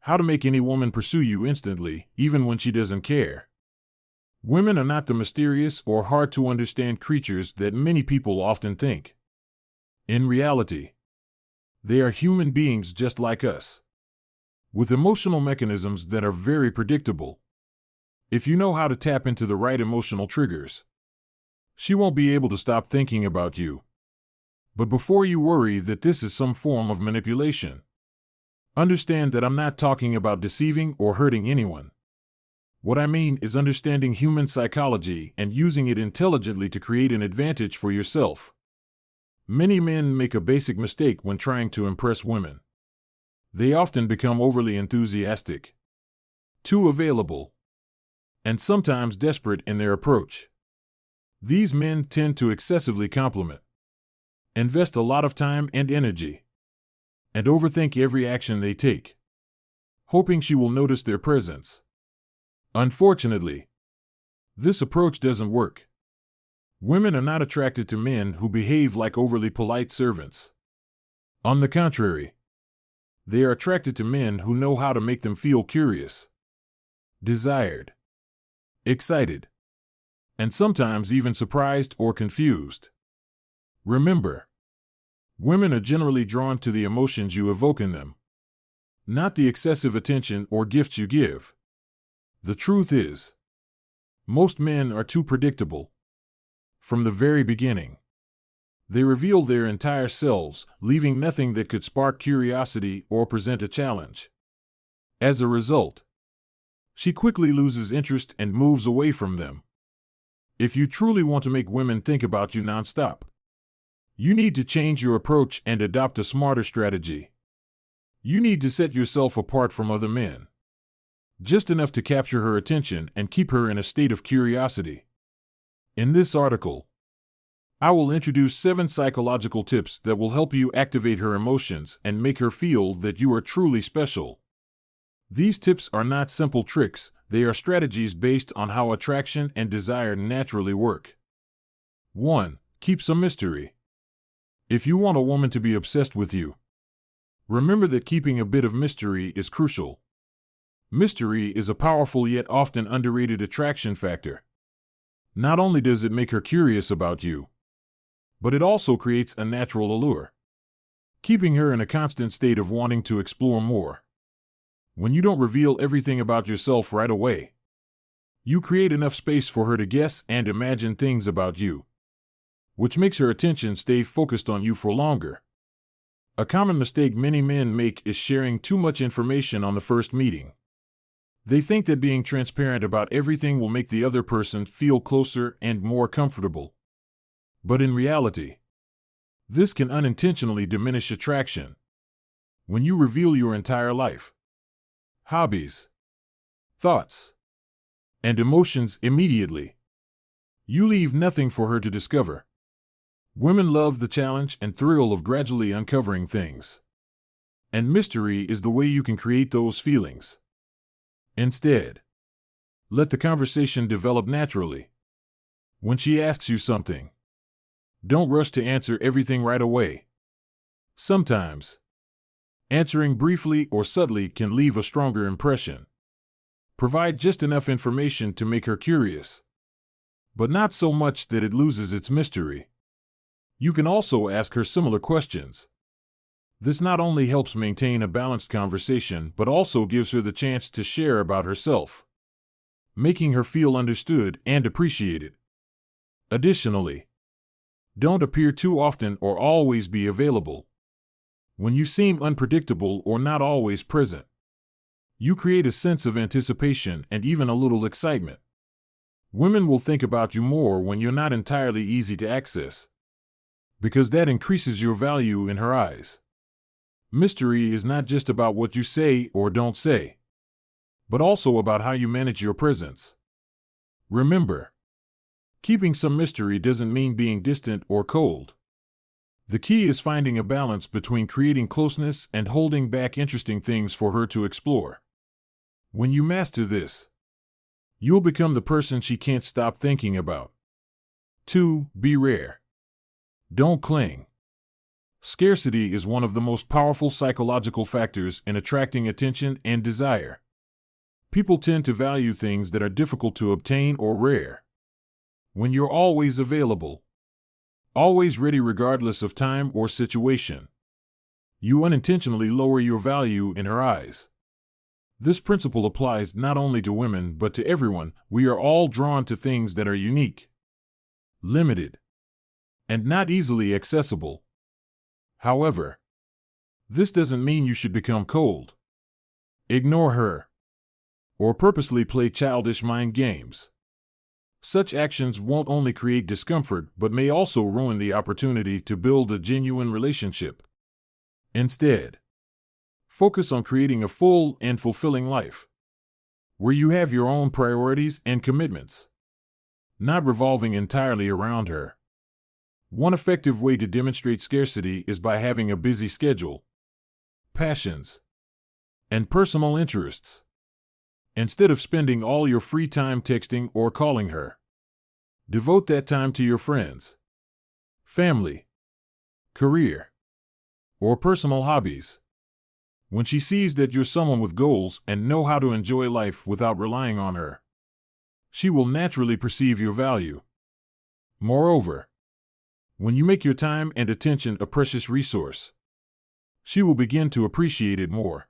How to make any woman pursue you instantly, even when she doesn't care. Women are not the mysterious or hard-to-understand creatures that many people often think. In reality, they are human beings just like us, with emotional mechanisms that are very predictable. If you know how to tap into the right emotional triggers, she won't be able to stop thinking about you. But before you worry that this is some form of manipulation, understand that I'm not talking about deceiving or hurting anyone. What I mean is understanding human psychology and using it intelligently to create an advantage for yourself. Many men make a basic mistake when trying to impress women. They often become overly enthusiastic, too available, and sometimes desperate in their approach. These men tend to excessively compliment, invest a lot of time and energy, and overthink every action they take, hoping she will notice their presence. Unfortunately, this approach doesn't work. Women are not attracted to men who behave like overly polite servants. On the contrary, they are attracted to men who know how to make them feel curious, desired, excited, and sometimes even surprised or confused. Remember, women are generally drawn to the emotions you evoke in them, not the excessive attention or gifts you give. The truth is, most men are too predictable. From the very beginning, they reveal their entire selves, leaving nothing that could spark curiosity or present a challenge. As a result, she quickly loses interest and moves away from them. If you truly want to make women think about you nonstop, you need to change your approach and adopt a smarter strategy. You need to set yourself apart from other men, just enough to capture her attention and keep her in a state of curiosity. In this article, I will introduce 7 psychological tips that will help you activate her emotions and make her feel that you are truly special. These tips are not simple tricks, they are strategies based on how attraction and desire naturally work. 1. Keep some mystery. If you want a woman to be obsessed with you, remember that keeping a bit of mystery is crucial. Mystery is a powerful yet often underrated attraction factor. Not only does it make her curious about you, but it also creates a natural allure, keeping her in a constant state of wanting to explore more. When you don't reveal everything about yourself right away, you create enough space for her to guess and imagine things about you, which makes her attention stay focused on you for longer. A common mistake many men make is sharing too much information on the first meeting. They think that being transparent about everything will make the other person feel closer and more comfortable. But in reality, this can unintentionally diminish attraction. When you reveal your entire life, hobbies, thoughts, and emotions immediately, you leave nothing for her to discover. Women love the challenge and thrill of gradually uncovering things. And mystery is the way you can create those feelings. Instead, let the conversation develop naturally. When she asks you something, don't rush to answer everything right away. Sometimes, answering briefly or subtly can leave a stronger impression. Provide just enough information to make her curious, but not so much that it loses its mystery. You can also ask her similar questions. This not only helps maintain a balanced conversation, but also gives her the chance to share about herself, making her feel understood and appreciated. Additionally, don't appear too often or always be available. When you seem unpredictable or not always present, you create a sense of anticipation and even a little excitement. Women will think about you more when you're not entirely easy to access, because that increases your value in her eyes. Mystery is not just about what you say or don't say, but also about how you manage your presence. Remember, keeping some mystery doesn't mean being distant or cold. The key is finding a balance between creating closeness and holding back interesting things for her to explore. When you master this, you'll become the person she can't stop thinking about. 2. Be rare. Don't cling. Scarcity is one of the most powerful psychological factors in attracting attention and desire. People tend to value things that are difficult to obtain or rare. When you're always available, always ready regardless of time or situation, you unintentionally lower your value in her eyes. This principle applies not only to women but to everyone. We are all drawn to things that are unique, limited, and not easily accessible. However, this doesn't mean you should become cold, ignore her, or purposely play childish mind games. Such actions won't only create discomfort but may also ruin the opportunity to build a genuine relationship. Instead, focus on creating a full and fulfilling life, where you have your own priorities and commitments, not revolving entirely around her. One effective way to demonstrate scarcity is by having a busy schedule, passions, and personal interests. Instead of spending all your free time texting or calling her, devote that time to your friends, family, career, or personal hobbies. When she sees that you're someone with goals and know how to enjoy life without relying on her, she will naturally perceive your value. Moreover, when you make your time and attention a precious resource, she will begin to appreciate it more.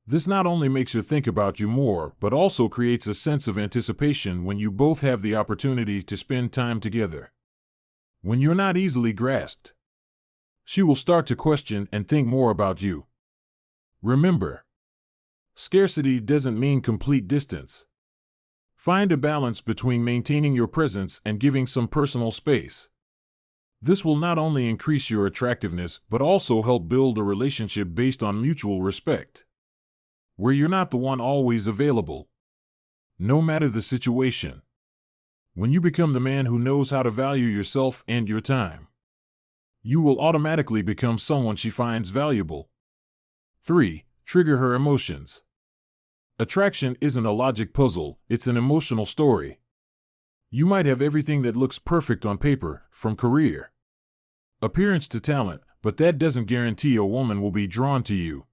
This not only makes her think about you more, but also creates a sense of anticipation when you both have the opportunity to spend time together. When you're not easily grasped, she will start to question and think more about you. Remember, scarcity doesn't mean complete distance. Find a balance between maintaining your presence and giving some personal space. This will not only increase your attractiveness but also help build a relationship based on mutual respect, where you're not the one always available, no matter the situation. When you become the man who knows how to value yourself and your time, you will automatically become someone she finds valuable. 3. Trigger her emotions. Attraction isn't a logic puzzle, it's an emotional story. You might have everything that looks perfect on paper, from career, appearance to talent, but that doesn't guarantee a woman will be drawn to you.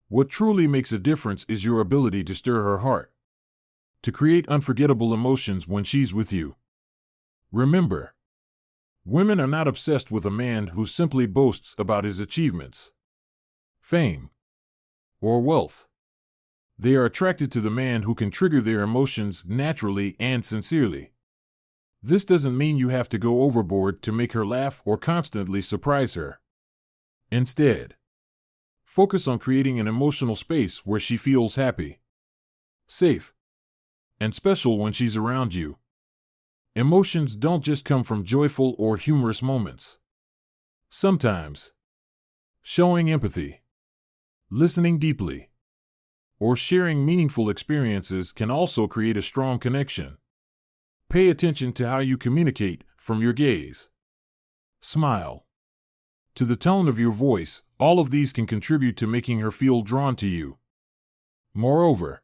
What truly makes a difference is your ability to stir her heart, to create unforgettable emotions when she's with you. Remember, women are not obsessed with a man who simply boasts about his achievements, fame, or wealth. They are attracted to the man who can trigger their emotions naturally and sincerely. This doesn't mean you have to go overboard to make her laugh or constantly surprise her. Instead, focus on creating an emotional space where she feels happy, safe, and special when she's around you. Emotions don't just come from joyful or humorous moments. Sometimes, showing empathy, listening deeply, or sharing meaningful experiences can also create a strong connection. Pay attention to how you communicate, from your gaze, smile, to the tone of your voice. All of these can contribute to making her feel drawn to you. Moreover,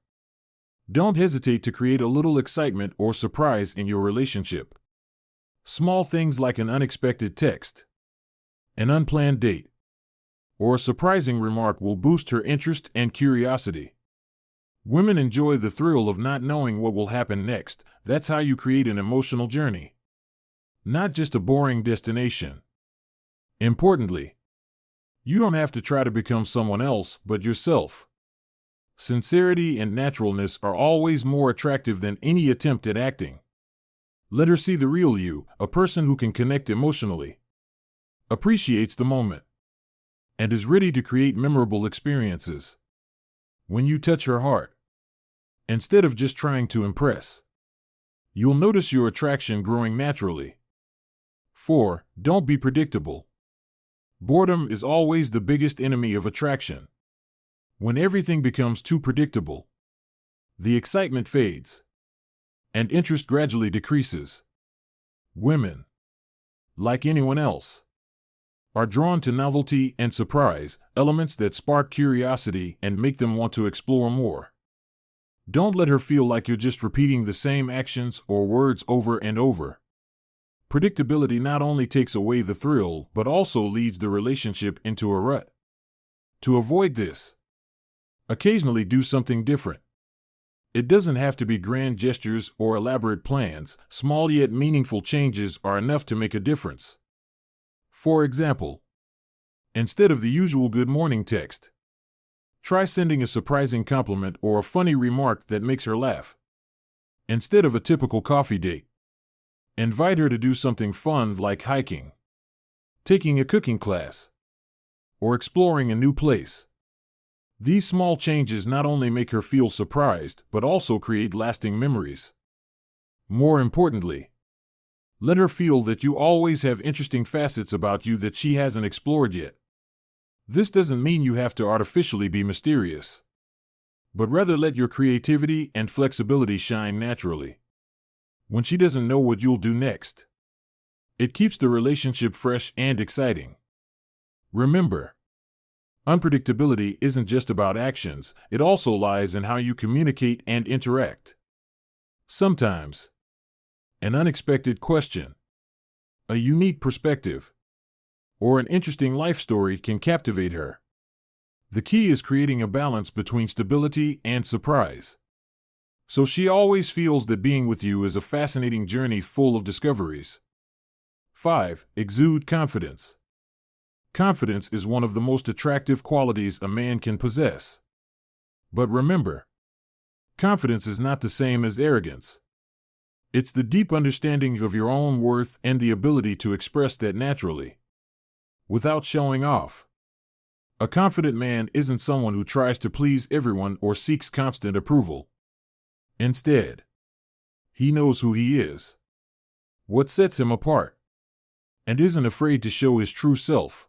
don't hesitate to create a little excitement or surprise in your relationship. Small things like an unexpected text, an unplanned date, or a surprising remark will boost her interest and curiosity. Women enjoy the thrill of not knowing what will happen next. That's how you create an emotional journey, not just a boring destination. Importantly, you don't have to try to become someone else but yourself. Sincerity and naturalness are always more attractive than any attempt at acting. Let her see the real you, a person who can connect emotionally, appreciates the moment, and is ready to create memorable experiences. When you touch her heart, instead of just trying to impress, you'll notice your attraction growing naturally. 4. Don't be predictable. Boredom is always the biggest enemy of attraction. When everything becomes too predictable, the excitement fades, and interest gradually decreases. Women, like anyone else, are drawn to novelty and surprise, elements that spark curiosity and make them want to explore more. Don't let her feel like you're just repeating the same actions or words over and over. Predictability not only takes away the thrill, but also leads the relationship into a rut. To avoid this, occasionally do something different. It doesn't have to be grand gestures or elaborate plans. Small yet meaningful changes are enough to make a difference. For example, instead of the usual good morning text, try sending a surprising compliment or a funny remark that makes her laugh. Instead of a typical coffee date, invite her to do something fun like hiking, taking a cooking class, or exploring a new place. These small changes not only make her feel surprised, but also create lasting memories. More importantly, let her feel that you always have interesting facets about you that she hasn't explored yet. This doesn't mean you have to artificially be mysterious, but rather let your creativity and flexibility shine naturally. When she doesn't know what you'll do next, it keeps the relationship fresh and exciting. Remember, unpredictability isn't just about actions, it also lies in how you communicate and interact. Sometimes, an unexpected question, a unique perspective, or an interesting life story can captivate her. The key is creating a balance between stability and surprise, so she always feels that being with you is a fascinating journey full of discoveries. 5. Exude confidence. Confidence is one of the most attractive qualities a man can possess. But remember, confidence is not the same as arrogance. It's the deep understanding of your own worth and the ability to express that naturally, without showing off. A confident man isn't someone who tries to please everyone or seeks constant approval. Instead, he knows who he is, what sets him apart, and isn't afraid to show his true self.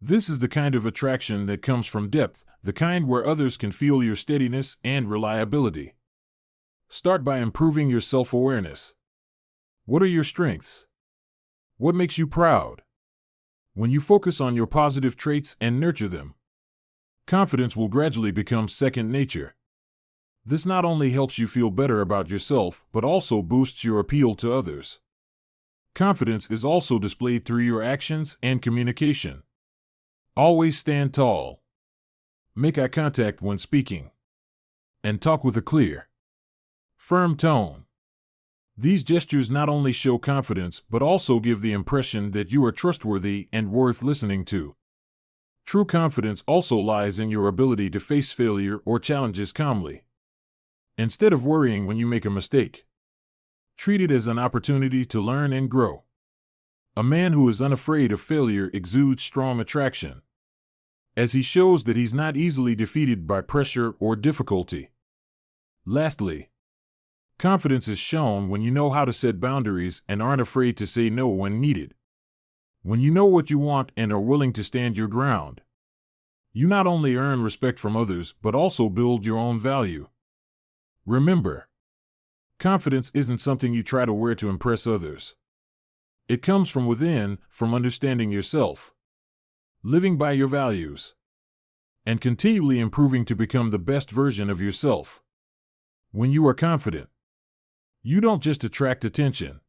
This is the kind of attraction that comes from depth, the kind where others can feel your steadiness and reliability. Start by improving your self-awareness. What are your strengths? What makes you proud? When you focus on your positive traits and nurture them, confidence will gradually become second nature. This not only helps you feel better about yourself, but also boosts your appeal to others. Confidence is also displayed through your actions and communication. Always stand tall. Make eye contact when speaking, and talk with a clear, firm tone. These gestures not only show confidence, but also give the impression that you are trustworthy and worth listening to. True confidence also lies in your ability to face failure or challenges calmly. Instead of worrying when you make a mistake, treat it as an opportunity to learn and grow. A man who is unafraid of failure exudes strong attraction, as he shows that he's not easily defeated by pressure or difficulty. Lastly, confidence is shown when you know how to set boundaries and aren't afraid to say no when needed. When you know what you want and are willing to stand your ground, you not only earn respect from others, but also build your own value. Remember, confidence isn't something you try to wear to impress others. It comes from within, from understanding yourself, living by your values, and continually improving to become the best version of yourself. When you are confident, you don't just attract attention.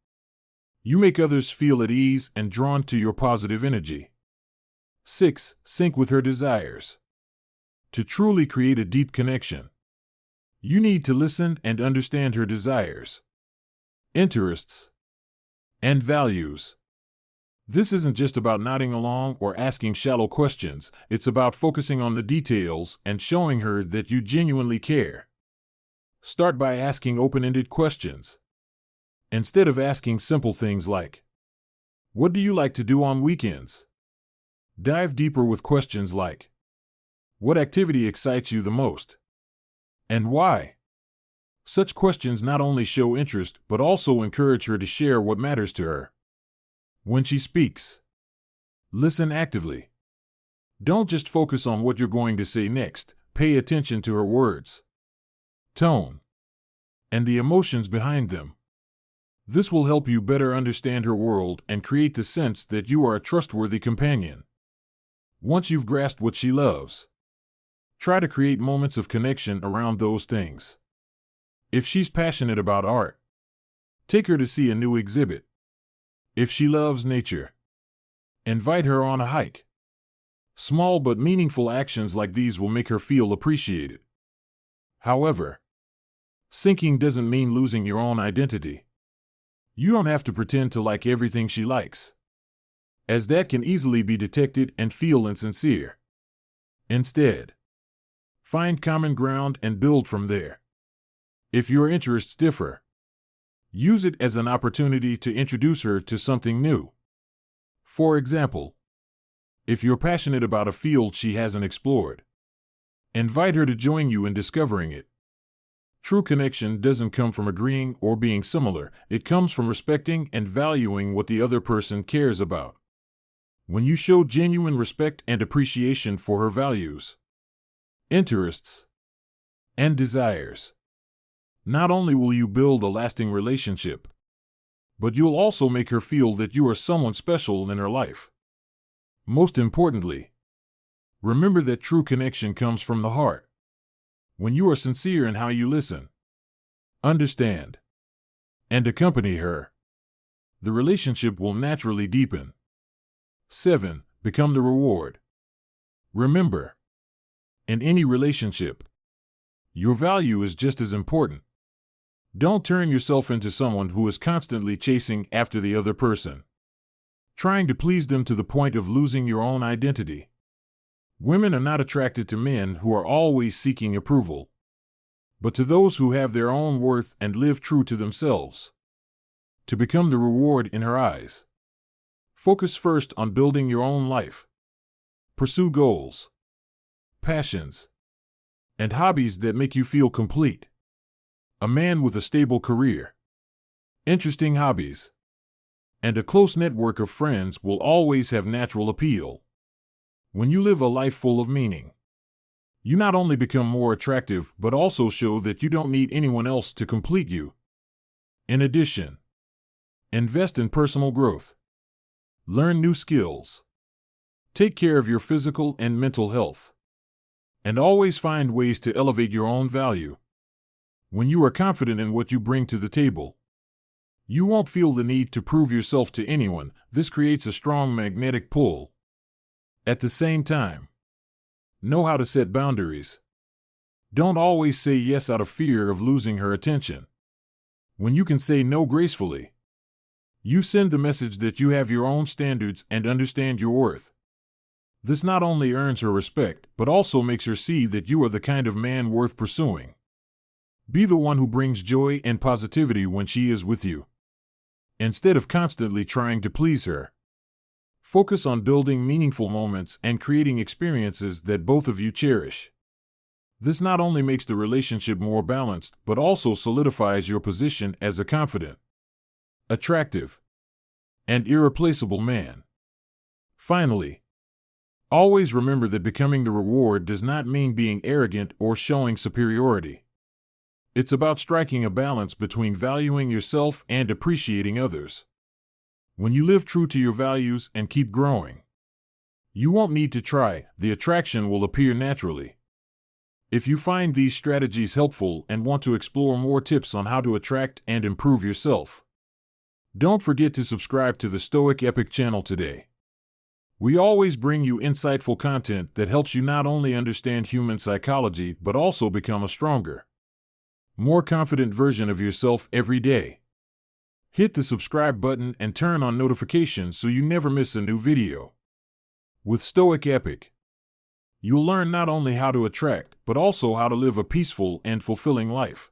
You make others feel at ease and drawn to your positive energy. 6. Sync with her desires. To truly create a deep connection, you need to listen and understand her desires, interests, and values. This isn't just about nodding along or asking shallow questions, it's about focusing on the details and showing her that you genuinely care. Start by asking open-ended questions, instead of asking simple things like, "What do you like to do on weekends?" Dive deeper with questions like, "What activity excites you the most? And why?" Such questions not only show interest, but also encourage her to share what matters to her. When she speaks, listen actively. Don't just focus on what you're going to say next, pay attention to her words, tone, and the emotions behind them. This will help you better understand her world and create the sense that you are a trustworthy companion. Once you've grasped what she loves, try to create moments of connection around those things. If she's passionate about art, take her to see a new exhibit. If she loves nature, invite her on a hike. Small but meaningful actions like these will make her feel appreciated. However, sinking doesn't mean losing your own identity. You don't have to pretend to like everything she likes, as that can easily be detected and feel insincere. Instead, find common ground and build from there. If your interests differ, use it as an opportunity to introduce her to something new. For example, if you're passionate about a field she hasn't explored, invite her to join you in discovering it. True connection doesn't come from agreeing or being similar, it comes from respecting and valuing what the other person cares about. When you show genuine respect and appreciation for her values, interests, and desires, not only will you build a lasting relationship, but you'll also make her feel that you are someone special in her life. Most importantly, remember that true connection comes from the heart. When you are sincere in how you listen, understand, and accompany her, the relationship will naturally deepen. 7. Become the reward. Remember, in any relationship, your value is just as important. Don't turn yourself into someone who is constantly chasing after the other person, trying to please them to the point of losing your own identity. Women are not attracted to men who are always seeking approval, but to those who have their own worth and live true to themselves. To become the reward in her eyes, focus first on building your own life. Pursue goals, passions, and hobbies that make you feel complete. A man with a stable career, interesting hobbies, and a close network of friends will always have natural appeal. When you live a life full of meaning, you not only become more attractive but also show that you don't need anyone else to complete you. In addition, invest in personal growth. Learn new skills. Take care of your physical and mental health. And always find ways to elevate your own value. When you are confident in what you bring to the table, you won't feel the need to prove yourself to anyone. This creates a strong magnetic pull. At the same time, know how to set boundaries. Don't always say yes out of fear of losing her attention. When you can say no gracefully, you send the message that you have your own standards and understand your worth. This not only earns her respect, but also makes her see that you are the kind of man worth pursuing. Be the one who brings joy and positivity when she is with you. Instead of constantly trying to please her, focus on building meaningful moments and creating experiences that both of you cherish. This not only makes the relationship more balanced, but also solidifies your position as a confident, attractive, and irreplaceable man. Finally, always remember that becoming the reward does not mean being arrogant or showing superiority. It's about striking a balance between valuing yourself and appreciating others. When you live true to your values and keep growing, you won't need to try, the attraction will appear naturally. If you find these strategies helpful and want to explore more tips on how to attract and improve yourself, don't forget to subscribe to the Stoic Epic channel today. We always bring you insightful content that helps you not only understand human psychology but also become a stronger, more confident version of yourself every day. Hit the subscribe button and turn on notifications so you never miss a new video. With Stoic Epic, you'll learn not only how to attract, but also how to live a peaceful and fulfilling life.